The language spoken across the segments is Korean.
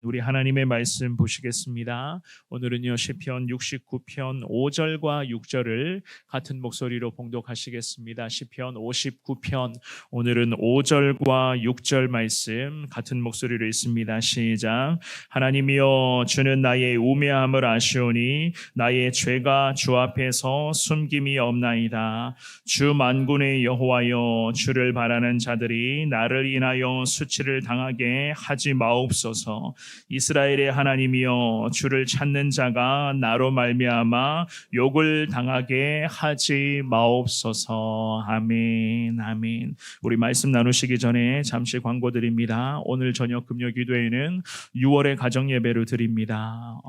우리 하나님의 말씀 보시겠습니다. 오늘은요 시편 69편 5절과 6절을 같은 목소리로 봉독하시겠습니다. 시편 59편 오늘은 5절과 6절 말씀 같은 목소리로 있습니다. 시작. 하나님이여 주는 나의 우매함을 아시오니 나의 죄가 주 앞에서 숨김이 없나이다. 주 만군의 여호와여 주를 바라는 자들이 나를 인하여 수치를 당하게 하지 마옵소서. 이스라엘의 하나님이여 주를 찾는 자가 나로 말미암아 욕을 당하게 하지 마옵소서. 아멘. 아멘. 우리 말씀 나누시기 전에 잠시 광고 드립니다. 오늘 저녁 금요 기도회는 6월의 가정 예배로 드립니다.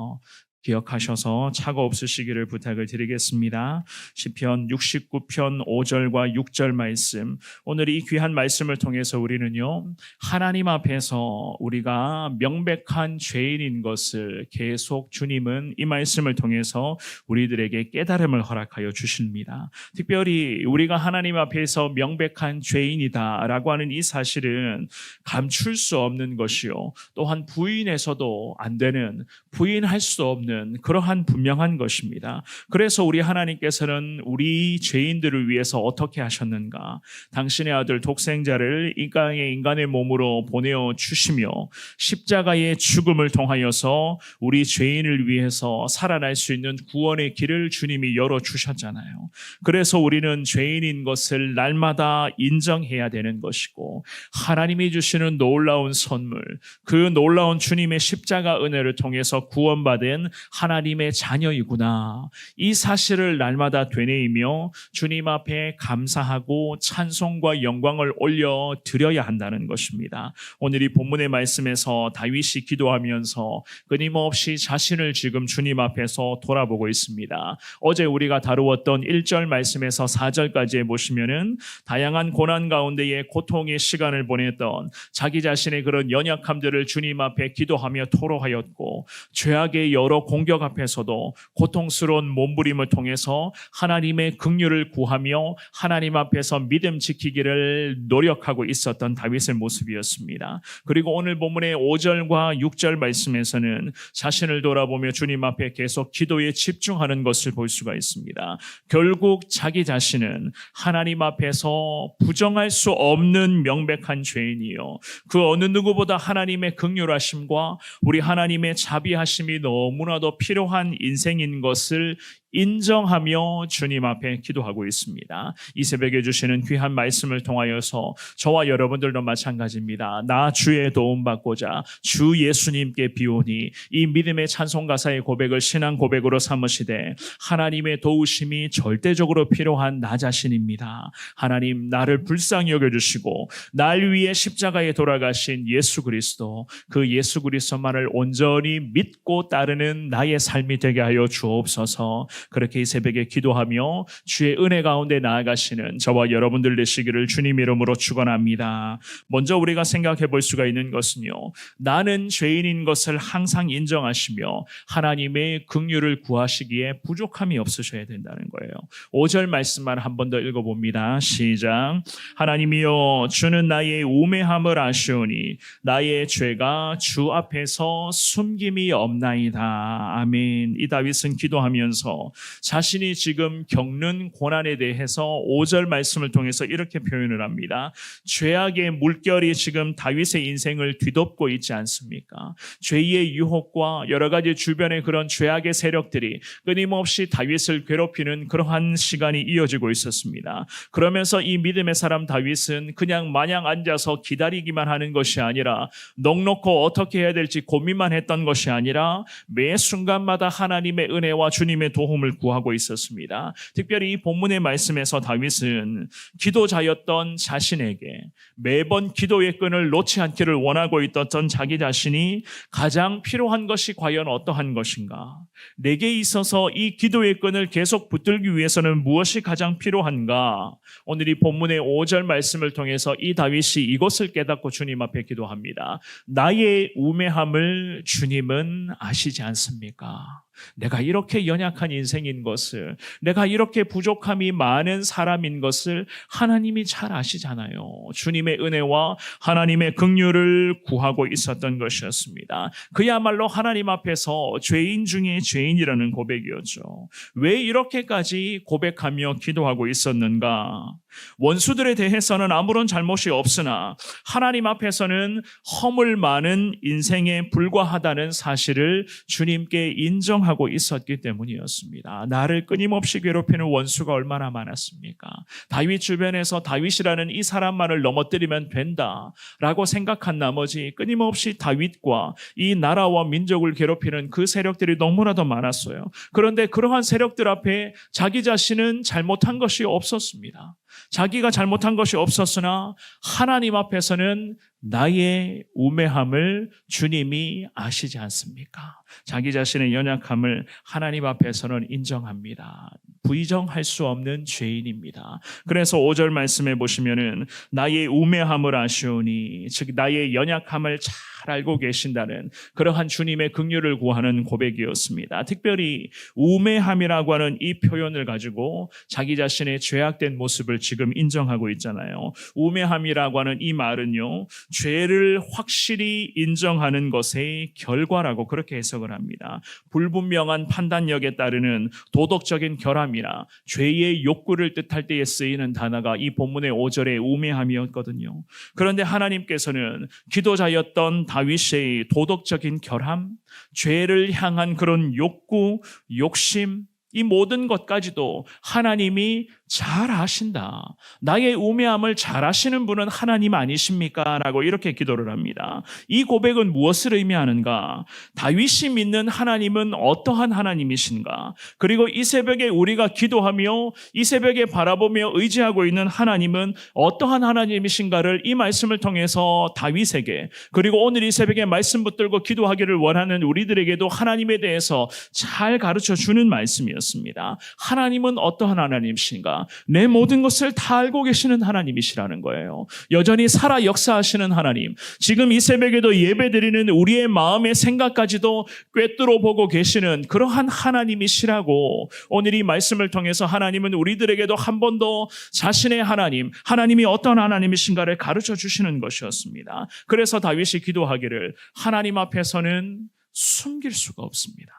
기억하셔서 차가 없으시기를 부탁을 드리겠습니다. 시편 69편 5절과 6절 말씀, 오늘 이 귀한 말씀을 통해서 우리는요 하나님 앞에서 우리가 명백한 죄인인 것을 계속 주님은 이 말씀을 통해서 우리들에게 깨달음을 허락하여 주십니다. 특별히 우리가 하나님 앞에서 명백한 죄인이다라고 하는 이 사실은 감출 수 없는 것이요, 또한 부인해서도 안 되는, 부인할 수 없는 그러한 분명한 것입니다. 그래서 우리 하나님께서는 우리 죄인들을 위해서 어떻게 하셨는가? 당신의 아들 독생자를 이 땅에 인간의 몸으로 보내어 주시며 십자가의 죽음을 통하여서 우리 죄인을 위해서 살아날 수 있는 구원의 길을 주님이 열어주셨잖아요. 그래서 우리는 죄인인 것을 날마다 인정해야 되는 것이고, 하나님이 주시는 놀라운 선물, 그 놀라운 주님의 십자가 은혜를 통해서 구원받은 하나님의 자녀이구나, 이 사실을 날마다 되뇌이며 주님 앞에 감사하고 찬송과 영광을 올려 드려야 한다는 것입니다. 오늘 이 본문의 말씀에서 다윗이 기도하면서 끊임없이 자신을 지금 주님 앞에서 돌아보고 있습니다. 어제 우리가 다루었던 1절 말씀에서 4절까지 보시면은 다양한 고난 가운데에 고통의 시간을 보냈던 자기 자신의 그런 연약함들을 주님 앞에 기도하며 토로하였고, 죄악의 여러 공격 앞에서도 고통스러운 몸부림을 통해서 하나님의 긍휼을 구하며 하나님 앞에서 믿음 지키기를 노력하고 있었던 다윗의 모습이었습니다. 그리고 오늘 본문의 5절과 6절 말씀에서는 자신을 돌아보며 주님 앞에 계속 기도에 집중하는 것을 볼 수가 있습니다. 결국 자기 자신은 하나님 앞에서 부정할 수 없는 명백한 죄인이요, 그 어느 누구보다 하나님의 긍휼하심과 우리 하나님의 자비하심이 너무나도 필요한 인생인 것을 인정하며 주님 앞에 기도하고 있습니다. 이 새벽에 주시는 귀한 말씀을 통하여서 저와 여러분들도 마찬가지입니다. 나 주의 도움 받고자 주 예수님께 비오니, 이 믿음의 찬송 가사의 고백을 신앙 고백으로 삼으시되 하나님의 도우심이 절대적으로 필요한 나 자신입니다. 하나님, 나를 불쌍히 여겨주시고 날 위해 십자가에 돌아가신 예수 그리스도, 그 예수 그리스도만을 온전히 믿고 따르는 나의 삶이 되게 하여 주옵소서. 그렇게 이 새벽에 기도하며 주의 은혜 가운데 나아가시는 저와 여러분들 되시기를 주님 이름으로 축원합니다. 먼저 우리가 생각해 볼 수가 있는 것은요, 나는 죄인인 것을 항상 인정하시며 하나님의 긍휼을 구하시기에 부족함이 없으셔야 된다는 거예요. 5절 말씀만 한 번 더 읽어봅니다. 시작. 하나님이여 주는 나의 우매함을 아시오니 나의 죄가 주 앞에서 숨김이 없나이다. 아멘. 이 다윗은 기도하면서 자신이 지금 겪는 고난에 대해서 5절 말씀을 통해서 이렇게 표현을 합니다. 죄악의 물결이 지금 다윗의 인생을 뒤덮고 있지 않습니까? 죄의 유혹과 여러 가지 주변의 그런 죄악의 세력들이 끊임없이 다윗을 괴롭히는 그러한 시간이 이어지고 있었습니다. 그러면서 이 믿음의 사람 다윗은 그냥 마냥 앉아서 기다리기만 하는 것이 아니라, 넉넉고 어떻게 해야 될지 고민만 했던 것이 아니라 매 순간마다 하나님의 은혜와 주님의 도움을 구하고 있었습니다. 특별히 이 본문의 말씀에서 다윗은 기도자였던 자신에게 매번 기도의 끈을 놓지 않기를 원하고 있던 자기 자신이 가장 필요한 것이 과연 어떠한 것인가? 내게 있어서 이 기도의 끈을 계속 붙들기 위해서는 무엇이 가장 필요한가? 오늘 이 본문의 5절 말씀을 통해서 이 다윗이 이것을 깨닫고 주님 앞에 기도합니다. 나의 우매함을 주님은 아시지 않습니까? 내가 이렇게 연약한 인생인 것을, 내가 이렇게 부족함이 많은 사람인 것을 하나님이 잘 아시잖아요. 주님의 은혜와 하나님의 긍휼을 구하고 있었던 것이었습니다. 그야말로 하나님 앞에서 죄인 중에 죄인이라는 고백이었죠. 왜 이렇게까지 고백하며 기도하고 있었는가? 원수들에 대해서는 아무런 잘못이 없으나 하나님 앞에서는 허물 많은 인생에 불과하다는 사실을 주님께 인정하고 있었기 때문이었습니다. 나를 끊임없이 괴롭히는 원수가 얼마나 많았습니까? 다윗 주변에서 다윗이라는 이 사람만을 넘어뜨리면 된다라고 생각한 나머지 끊임없이 다윗과 이 나라와 민족을 괴롭히는 그 세력들이 너무나도 많았어요. 그런데 그러한 세력들 앞에 자기 자신은 잘못한 것이 없었습니다. 자기가 잘못한 것이 없었으나 하나님 앞에서는 나의 우매함을 주님이 아시지 않습니까? 자기 자신의 연약함을 하나님 앞에서는 인정합니다. 부인정할 수 없는 죄인입니다. 그래서 5절 말씀에 보시면은 나의 우매함을 아시오니, 즉 나의 연약함을 잘 알고 계신다는 그러한 주님의 긍휼을 구하는 고백이었습니다. 특별히 우매함이라고 하는 이 표현을 가지고 자기 자신의 죄악된 모습을 지금 인정하고 있잖아요. 우매함이라고 하는 이 말은요, 죄를 확실히 인정하는 것의 결과라고 그렇게 해석을 합니다. 불분명한 판단력에 따르는 도덕적인 결함이나 죄의 욕구를 뜻할 때에 쓰이는 단어가 이 본문의 5절의 우매함이었거든요. 그런데 하나님께서는 기도자였던 다윗의 도덕적인 결함, 죄를 향한 그런 욕구, 욕심, 이 모든 것까지도 하나님이 잘 아신다. 나의 우매함을 잘 아시는 분은 하나님 아니십니까? 라고 이렇게 기도를 합니다. 이 고백은 무엇을 의미하는가? 다윗이 믿는 하나님은 어떠한 하나님이신가? 그리고 이 새벽에 우리가 기도하며 이 새벽에 바라보며 의지하고 있는 하나님은 어떠한 하나님이신가를 이 말씀을 통해서 다윗에게, 그리고 오늘 이 새벽에 말씀 붙들고 기도하기를 원하는 우리들에게도 하나님에 대해서 잘 가르쳐 주는 말씀이었습니다. 하나님은 어떠한 하나님이신가? 내 모든 것을 다 알고 계시는 하나님이시라는 거예요. 여전히 살아 역사하시는 하나님, 지금 이 새벽에도 예배드리는 우리의 마음의 생각까지도 꿰뚫어 보고 계시는 그러한 하나님이시라고 오늘 이 말씀을 통해서 하나님은 우리들에게도 한 번 더 자신의 하나님, 하나님이 어떤 하나님이신가를 가르쳐 주시는 것이었습니다. 그래서 다윗이 기도하기를 하나님 앞에서는 숨길 수가 없습니다.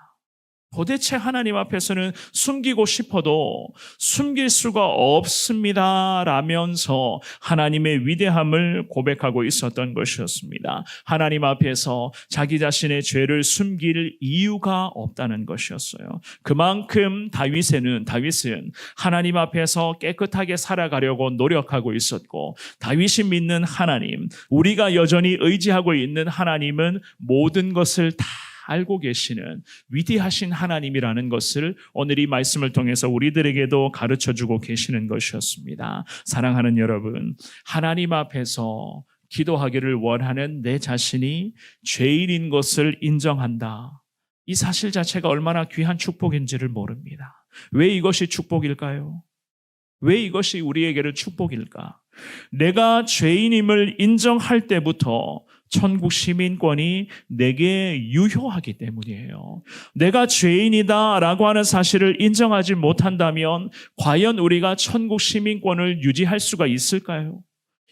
도대체 하나님 앞에서는 숨기고 싶어도 숨길 수가 없습니다 라면서 하나님의 위대함을 고백하고 있었던 것이었습니다. 하나님 앞에서 자기 자신의 죄를 숨길 이유가 없다는 것이었어요. 그만큼 다윗은 하나님 앞에서 깨끗하게 살아가려고 노력하고 있었고, 다윗이 믿는 하나님, 우리가 여전히 의지하고 있는 하나님은 모든 것을 다 알고 계시는 위대하신 하나님이라는 것을 오늘 이 말씀을 통해서 우리들에게도 가르쳐주고 계시는 것이었습니다. 사랑하는 여러분, 하나님 앞에서 기도하기를 원하는 내 자신이 죄인인 것을 인정한다. 이 사실 자체가 얼마나 귀한 축복인지를 모릅니다. 왜 이것이 축복일까요? 왜 이것이 우리에게는 축복일까? 내가 죄인임을 인정할 때부터 천국 시민권이 내게 유효하기 때문이에요. 내가 죄인이다라고 하는 사실을 인정하지 못한다면 과연 우리가 천국 시민권을 유지할 수가 있을까요?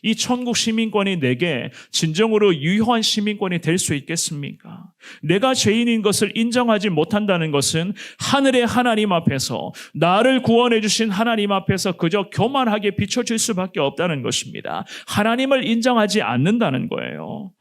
이 천국 시민권이 내게 진정으로 유효한 시민권이 될 수 있겠습니까? 내가 죄인인 것을 인정하지 못한다는 것은 하늘의 하나님 앞에서, 나를 구원해 주신 하나님 앞에서 그저 교만하게 비춰질 수밖에 없다는 것입니다. 하나님을 인정하지 않는다는 거예요.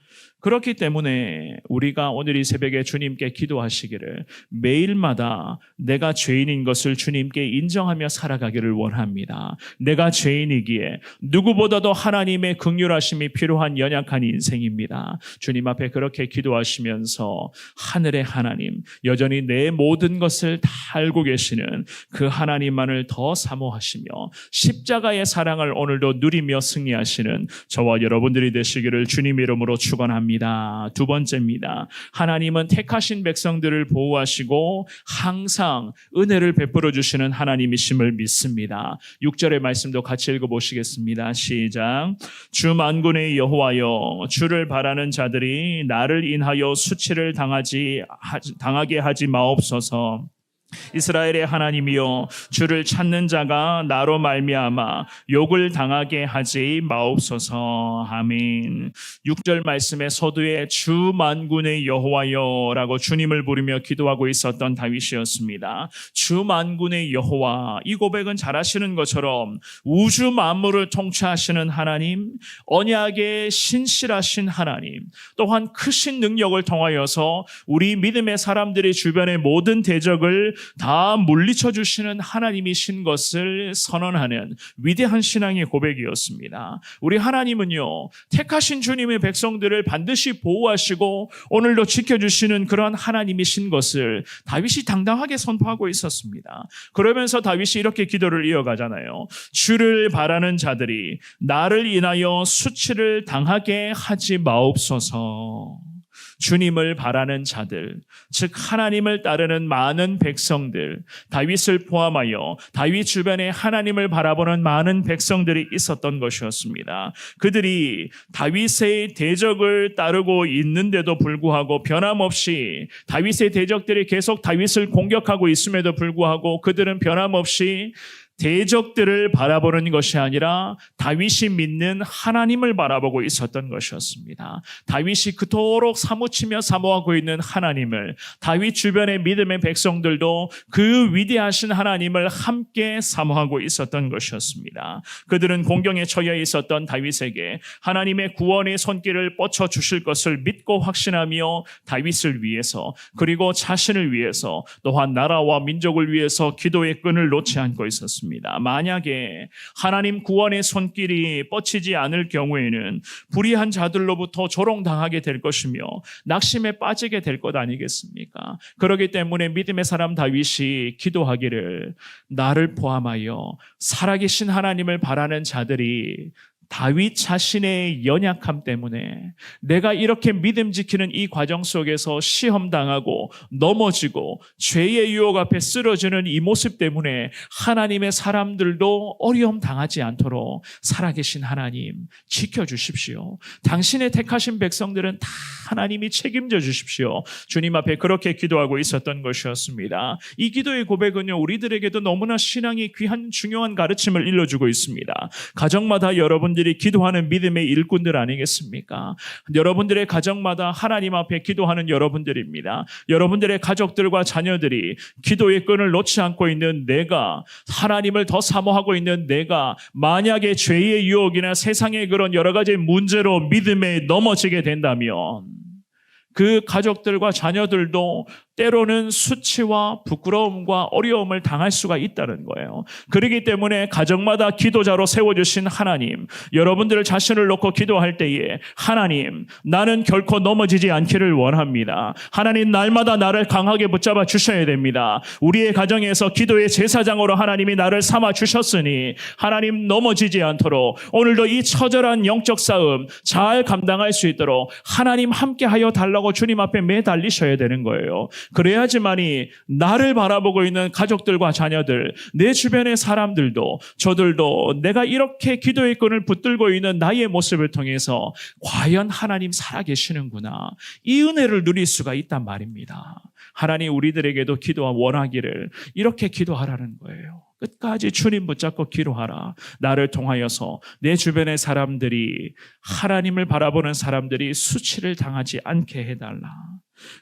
그렇기 때문에 우리가 오늘 이 새벽에 주님께 기도하시기를, 매일마다 내가 죄인인 것을 주님께 인정하며 살아가기를 원합니다. 내가 죄인이기에 누구보다도 하나님의 긍휼하심이 필요한 연약한 인생입니다. 주님 앞에 그렇게 기도하시면서 하늘의 하나님, 여전히 내 모든 것을 다 알고 계시는 그 하나님만을 더 사모하시며 십자가의 사랑을 오늘도 누리며 승리하시는 저와 여러분들이 되시기를 주님의 이름으로 축원합니다. 합니다. 두 번째입니다. 하나님은 택하신 백성들을 보호하시고 항상 은혜를 베풀어 주시는 하나님이심을 믿습니다. 6절의 말씀도 같이 읽어보시겠습니다. 시작. 주 만군의 여호와여, 주를 바라는 자들이 나를 인하여 수치를 당하게 하지 마옵소서. 이스라엘의 하나님이여, 주를 찾는 자가 나로 말미암아 욕을 당하게 하지 마옵소서. 아멘. 6절 말씀의 서두에 주 만군의 여호와여 라고 주님을 부르며 기도하고 있었던 다윗이었습니다. 주 만군의 여호와, 이 고백은 잘 아시는 것처럼 우주 만물을 통치하시는 하나님, 언약의 신실하신 하나님, 또한 크신 능력을 통하여서 우리 믿음의 사람들이 주변의 모든 대적을 다 물리쳐 주시는 하나님이신 것을 선언하는 위대한 신앙의 고백이었습니다. 우리 하나님은요, 택하신 주님의 백성들을 반드시 보호하시고 오늘도 지켜주시는 그런 하나님이신 것을 다윗이 당당하게 선포하고 있었습니다. 그러면서 다윗이 이렇게 기도를 이어가잖아요. 주를 바라는 자들이 나를 인하여 수치를 당하게 하지 마옵소서. 주님을 바라는 자들, 즉 하나님을 따르는 많은 백성들, 다윗을 포함하여 다윗 주변에 하나님을 바라보는 많은 백성들이 있었던 것이었습니다. 그들이 다윗의 대적을 따르고 있는데도 불구하고 변함없이 다윗의 대적들이 계속 다윗을 공격하고 있음에도 불구하고 그들은 변함없이 대적들을 바라보는 것이 아니라 다윗이 믿는 하나님을 바라보고 있었던 것이었습니다. 다윗이 그토록 사무치며 사모하고 있는 하나님을, 다윗 주변의 믿음의 백성들도 그 위대하신 하나님을 함께 사모하고 있었던 것이었습니다. 그들은 공경에 처해 있었던 다윗에게 하나님의 구원의 손길을 뻗쳐 주실 것을 믿고 확신하며 다윗을 위해서, 그리고 자신을 위해서, 또한 나라와 민족을 위해서 기도의 끈을 놓지 않고 있었습니다. 만약에 하나님 구원의 손길이 뻗치지 않을 경우에는 불의한 자들로부터 조롱당하게 될 것이며 낙심에 빠지게 될 것 아니겠습니까? 그렇기 때문에 믿음의 사람 다윗이 기도하기를, 나를 포함하여 살아계신 하나님을 바라는 자들이 다윗 자신의 연약함 때문에 내가 이렇게 믿음 지키는 이 과정 속에서 시험당하고 넘어지고 죄의 유혹 앞에 쓰러지는 이 모습 때문에 하나님의 사람들도 어려움 당하지 않도록 살아계신 하나님 지켜주십시오. 당신의 택하신 백성들은 다 하나님이 책임져 주십시오. 주님 앞에 그렇게 기도하고 있었던 것이었습니다. 이 기도의 고백은요, 우리들에게도 너무나 신앙이 귀한 중요한 가르침을 일러주고 있습니다. 가정마다 여러분들이 기도하는 믿음의 일꾼들 아니겠습니까? 여러분들의 가정마다 하나님 앞에 기도하는 여러분들입니다. 여러분들의 가족들과 자녀들이 기도의 끈을 놓지 않고 있는 내가, 하나님을 더 사모하고 있는 내가 만약에 죄의 유혹이나 세상의 그런 여러 가지 문제로 믿음에 넘어지게 된다면 그 가족들과 자녀들도 때로는 수치와 부끄러움과 어려움을 당할 수가 있다는 거예요. 그렇기 때문에 가정마다 기도자로 세워주신 하나님, 여러분들 자신을 놓고 기도할 때에 하나님, 나는 결코 넘어지지 않기를 원합니다. 하나님, 날마다 나를 강하게 붙잡아 주셔야 됩니다. 우리의 가정에서 기도의 제사장으로 하나님이 나를 삼아 주셨으니 하나님, 넘어지지 않도록 오늘도 이 처절한 영적 싸움 잘 감당할 수 있도록 하나님 함께하여 달라고 주님 앞에 매달리셔야 되는 거예요. 그래야지만이 나를 바라보고 있는 가족들과 자녀들, 내 주변의 사람들도 저들도 내가 이렇게 기도의 끈을 붙들고 있는 나의 모습을 통해서 과연 하나님 살아계시는구나, 이 은혜를 누릴 수가 있단 말입니다. 하나님, 우리들에게도 기도와 원하기를 이렇게 기도하라는 거예요. 끝까지 주님 붙잡고 기도하라. 나를 통하여서 내 주변의 사람들이, 하나님을 바라보는 사람들이 수치를 당하지 않게 해달라.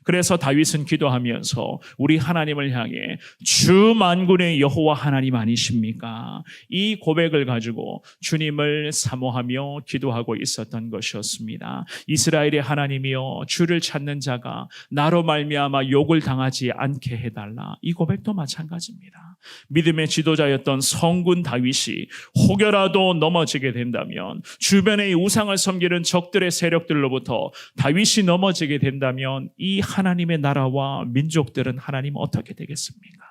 그래서 다윗은 기도하면서 우리 하나님을 향해 주 만군의 여호와 하나님 아니십니까? 이 고백을 가지고 주님을 사모하며 기도하고 있었던 것이었습니다. 이스라엘의 하나님이여, 주를 찾는 자가 나로 말미암아 욕을 당하지 않게 해달라. 이 고백도 마찬가지입니다. 믿음의 지도자였던 성군 다윗이 혹여라도 넘어지게 된다면, 주변의 우상을 섬기는 적들의 세력들로부터 다윗이 넘어지게 된다면 이 하나님의 나라와 민족들은 하나님 어떻게 되겠습니까?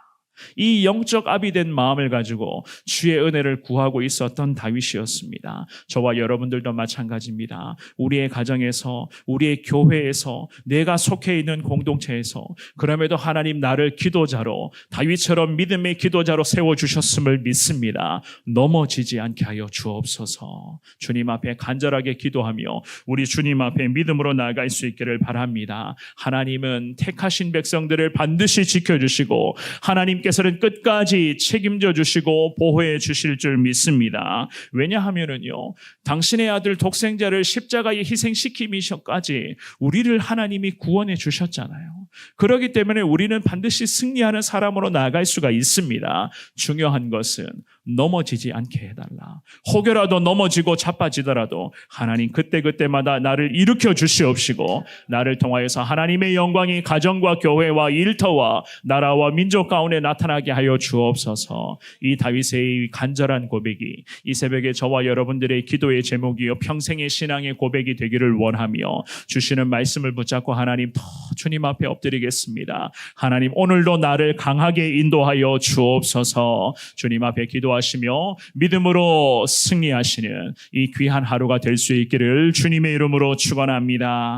이 영적 아비된 마음을 가지고 주의 은혜를 구하고 있었던 다윗이었습니다. 저와 여러분들도 마찬가지입니다. 우리의 가정에서, 우리의 교회에서, 내가 속해 있는 공동체에서 그럼에도 하나님 나를 기도자로, 다윗처럼 믿음의 기도자로 세워주셨음을 믿습니다. 넘어지지 않게 하여 주옵소서. 주님 앞에 간절하게 기도하며 우리 주님 앞에 믿음으로 나아갈 수 있기를 바랍니다. 하나님은 택하신 백성들을 반드시 지켜주시고 하나님께서는 끝까지 책임져 주시고 보호해 주실 줄 믿습니다. 왜냐하면은요, 당신의 아들 독생자를 십자가에 희생시키면서까지 우리를 하나님이 구원해 주셨잖아요. 그렇기 때문에 우리는 반드시 승리하는 사람으로 나아갈 수가 있습니다. 중요한 것은 넘어지지 않게 해달라. 혹여라도 넘어지고 자빠지더라도 하나님 그때그때마다 나를 일으켜 주시옵시고 나를 통하여서 하나님의 영광이 가정과 교회와 일터와 나라와 민족 가운데 나타나게 하여 주옵소서. 이 다윗의 간절한 고백이 이 새벽에 저와 여러분들의 기도의 제목이요 평생의 신앙의 고백이 되기를 원하며 주시는 말씀을 붙잡고 하나님 더 주님 앞에 엎드리겠습니다. 하나님 오늘도 나를 강하게 인도하여 주옵소서. 주님 앞에 기도하시며 믿음으로 승리하시는 이 귀한 하루가 될 수 있기를 주님의 이름으로 축원합니다.